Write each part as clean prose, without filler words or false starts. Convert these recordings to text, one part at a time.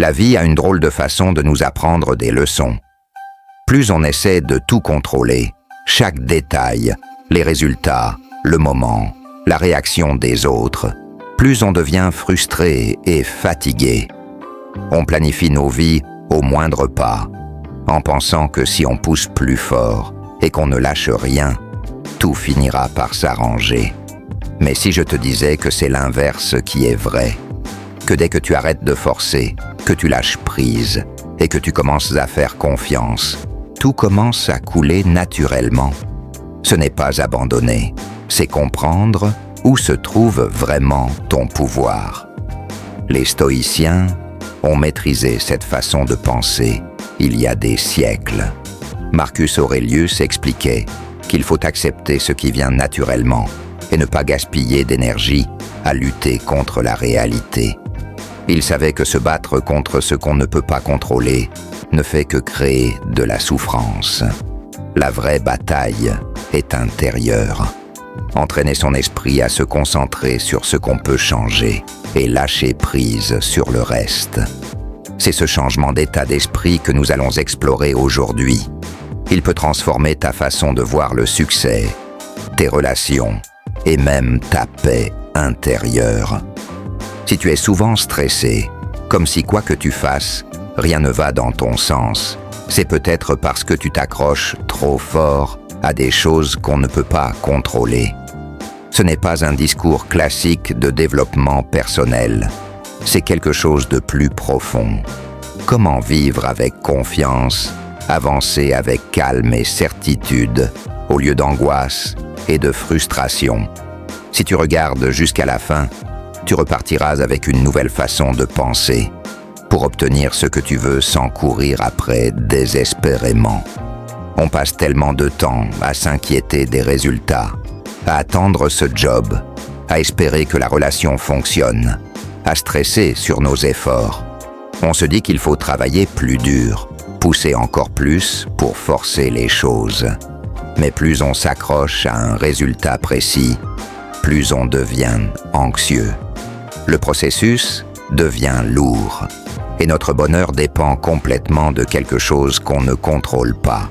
La vie a une drôle de façon de nous apprendre des leçons. Plus on essaie de tout contrôler, chaque détail, les résultats, le moment, la réaction des autres, plus on devient frustré et fatigué. On planifie nos vies au moindre pas, en pensant que si on pousse plus fort et qu'on ne lâche rien, tout finira par s'arranger. Mais si je te disais que c'est l'inverse qui est vrai, que dès que tu arrêtes de forcer, que tu lâches prise et que tu commences à faire confiance, tout commence à couler naturellement. Ce n'est pas abandonner, c'est comprendre où se trouve vraiment ton pouvoir. Les stoïciens ont maîtrisé cette façon de penser il y a des siècles. Marcus Aurelius expliquait qu'il faut accepter ce qui vient naturellement et ne pas gaspiller d'énergie à lutter contre la réalité. Il savait que se battre contre ce qu'on ne peut pas contrôler ne fait que créer de la souffrance. La vraie bataille est intérieure. Entraîner son esprit à se concentrer sur ce qu'on peut changer et lâcher prise sur le reste. C'est ce changement d'état d'esprit que nous allons explorer aujourd'hui. Il peut transformer ta façon de voir le succès, tes relations et même ta paix intérieure. Si tu es souvent stressé, comme si quoi que tu fasses, rien ne va dans ton sens, c'est peut-être parce que tu t'accroches trop fort à des choses qu'on ne peut pas contrôler. Ce n'est pas un discours classique de développement personnel, c'est quelque chose de plus profond. Comment vivre avec confiance, avancer avec calme et certitude, au lieu d'angoisse et de frustration. Si tu regardes jusqu'à la fin, tu repartiras avec une nouvelle façon de penser, pour obtenir ce que tu veux sans courir après désespérément. On passe tellement de temps à s'inquiéter des résultats, à attendre ce job, à espérer que la relation fonctionne, à stresser sur nos efforts. On se dit qu'il faut travailler plus dur, pousser encore plus pour forcer les choses. Mais plus on s'accroche à un résultat précis, plus on devient anxieux. Le processus devient lourd, et notre bonheur dépend complètement de quelque chose qu'on ne contrôle pas.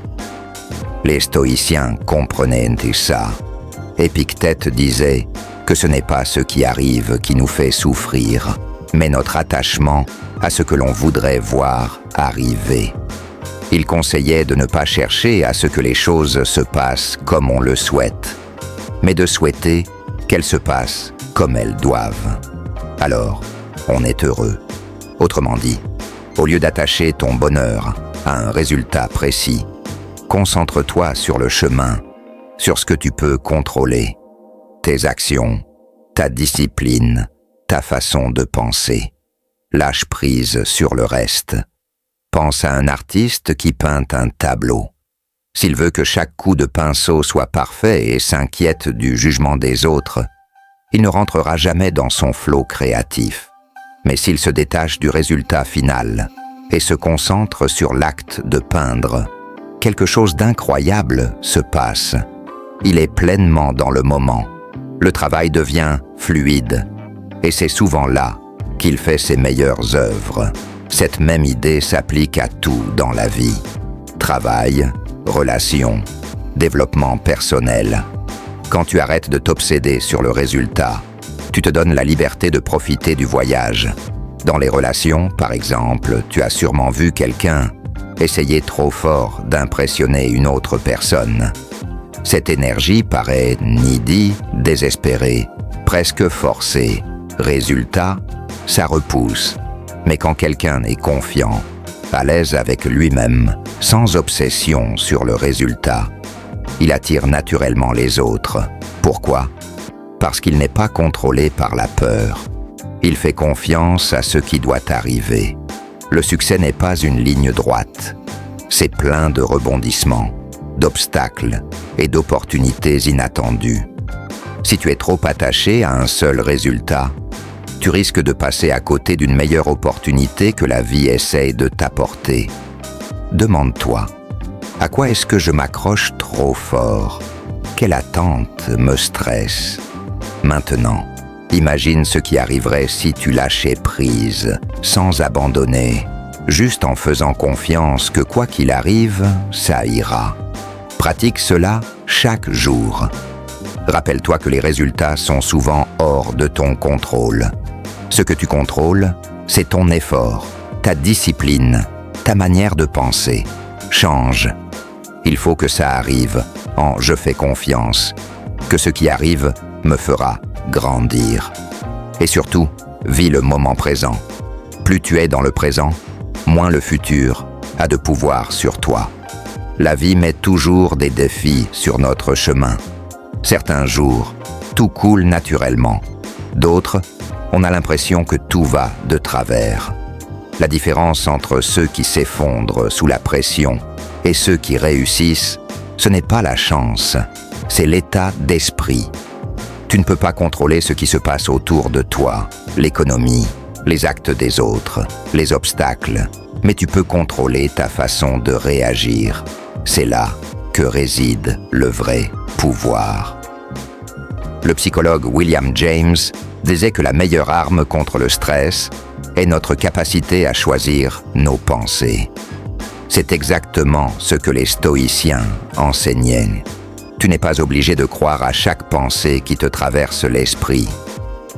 Les stoïciens comprenaient ça. Épictète disait que ce n'est pas ce qui arrive qui nous fait souffrir, mais notre attachement à ce que l'on voudrait voir arriver. Il conseillait de ne pas chercher à ce que les choses se passent comme on le souhaite, mais de souhaiter qu'elles se passent comme elles doivent. Alors, on est heureux. Autrement dit, au lieu d'attacher ton bonheur à un résultat précis, concentre-toi sur le chemin, sur ce que tu peux contrôler, tes actions, ta discipline, ta façon de penser. Lâche prise sur le reste. Pense à un artiste qui peint un tableau. S'il veut que chaque coup de pinceau soit parfait et s'inquiète du jugement des autres, il ne rentrera jamais dans son flot créatif. Mais s'il se détache du résultat final et se concentre sur l'acte de peindre, quelque chose d'incroyable se passe. Il est pleinement dans le moment. Le travail devient fluide, et c'est souvent là qu'il fait ses meilleures œuvres. Cette même idée s'applique à tout dans la vie. Travail, relations, développement personnel. Quand tu arrêtes de t'obséder sur le résultat, tu te donnes la liberté de profiter du voyage. Dans les relations, par exemple, tu as sûrement vu quelqu'un essayer trop fort d'impressionner une autre personne. Cette énergie paraît needy, désespérée, presque forcée. Résultat, ça repousse. Mais quand quelqu'un est confiant, à l'aise avec lui-même, sans obsession sur le résultat, il attire naturellement les autres. Pourquoi ? Parce qu'il n'est pas contrôlé par la peur. Il fait confiance à ce qui doit arriver. Le succès n'est pas une ligne droite. C'est plein de rebondissements, d'obstacles et d'opportunités inattendues. Si tu es trop attaché à un seul résultat, tu risques de passer à côté d'une meilleure opportunité que la vie essaye de t'apporter. Demande-toi, à quoi est-ce que je m'accroche trop fort ? Quelle attente me stresse ? Maintenant, Imagine ce qui arriverait si tu lâchais prise, sans abandonner, juste en faisant confiance que quoi qu'il arrive, ça ira. Pratique cela chaque jour. Rappelle-toi que les résultats sont souvent hors de ton contrôle. Ce que tu contrôles, c'est ton effort, ta discipline, ta manière de penser. Change. Il faut que ça arrive en « je fais confiance », que ce qui arrive me fera grandir. Et surtout, vis le moment présent. Plus tu es dans le présent, moins le futur a de pouvoir sur toi. La vie met toujours des défis sur notre chemin. Certains jours, tout coule naturellement. D'autres, on a l'impression que tout va de travers. La différence entre ceux qui s'effondrent sous la pression et ceux qui réussissent, ce n'est pas la chance, c'est l'état d'esprit. Tu ne peux pas contrôler ce qui se passe autour de toi, l'économie, les actes des autres, les obstacles, mais tu peux contrôler ta façon de réagir. C'est là que réside le vrai pouvoir. Le psychologue William James disait que la meilleure arme contre le stress est notre capacité à choisir nos pensées. C'est exactement ce que les stoïciens enseignaient. Tu n'es pas obligé de croire à chaque pensée qui te traverse l'esprit.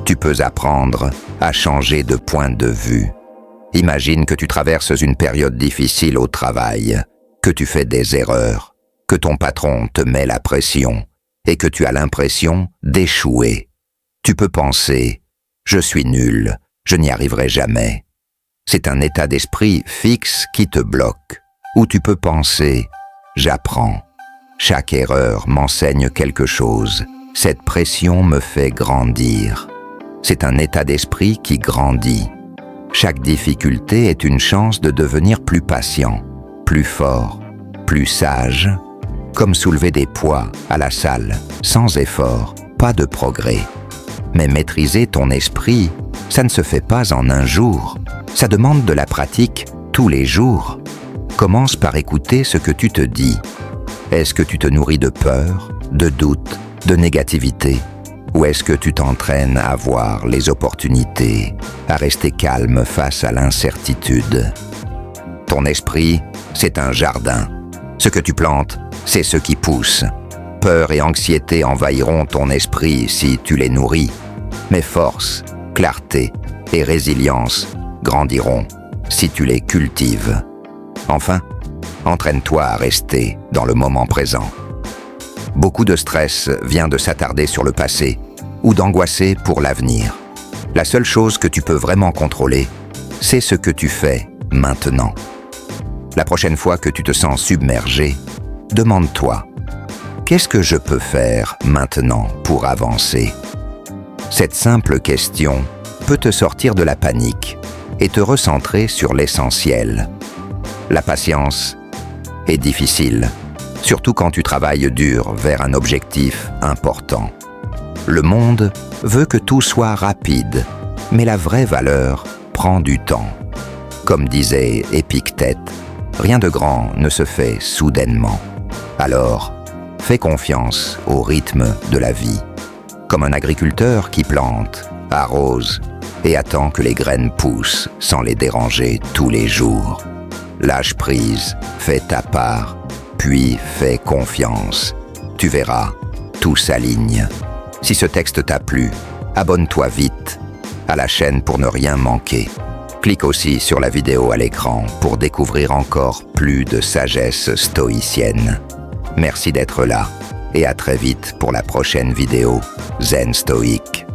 Tu peux apprendre à changer de point de vue. Imagine que tu traverses une période difficile au travail, que tu fais des erreurs, que ton patron te met la pression et que tu as l'impression d'échouer. Tu peux penser « je suis nul, je n'y arriverai jamais ». C'est un état d'esprit fixe qui te bloque. Ou tu peux penser « j'apprends, chaque erreur m'enseigne quelque chose, cette pression me fait grandir ». C'est un état d'esprit qui grandit. Chaque difficulté est une chance de devenir plus patient, plus fort, plus sage, comme soulever des poids à la salle, sans effort, pas de progrès. Mais maîtriser ton esprit, ça ne se fait pas en un jour. Ça demande de la pratique tous les jours. Commence par écouter ce que tu te dis. Est-ce que tu te nourris de peur, de doute, de négativité? Ou est-ce que tu t'entraînes à voir les opportunités, à rester calme face à l'incertitude? Ton esprit, c'est un jardin. Ce que tu plantes, c'est ce qui pousse. Peur et anxiété envahiront ton esprit si tu les nourris. Mais force, clarté et résilience grandiront si tu les cultives. Enfin, entraîne-toi à rester dans le moment présent. Beaucoup de stress vient de s'attarder sur le passé ou d'angoisser pour l'avenir. La seule chose que tu peux vraiment contrôler, c'est ce que tu fais maintenant. La prochaine fois que tu te sens submergé, demande-toi « Qu'est-ce que je peux faire maintenant pour avancer ?» Cette simple question peut te sortir de la panique et te recentrer sur l'essentiel. La patience est difficile, surtout quand tu travailles dur vers un objectif important. Le monde veut que tout soit rapide, mais la vraie valeur prend du temps. Comme disait Épictète, rien de grand ne se fait soudainement. Alors, fais confiance au rythme de la vie. Comme un agriculteur qui plante, arrose et attend que les graines poussent sans les déranger tous les jours. Lâche prise, fais ta part, puis fais confiance. Tu verras, tout s'aligne. Si ce texte t'a plu, abonne-toi vite à la chaîne pour ne rien manquer. Clique aussi sur la vidéo à l'écran pour découvrir encore plus de sagesse stoïcienne. Merci d'être là et à très vite pour la prochaine vidéo Zen Stoïque.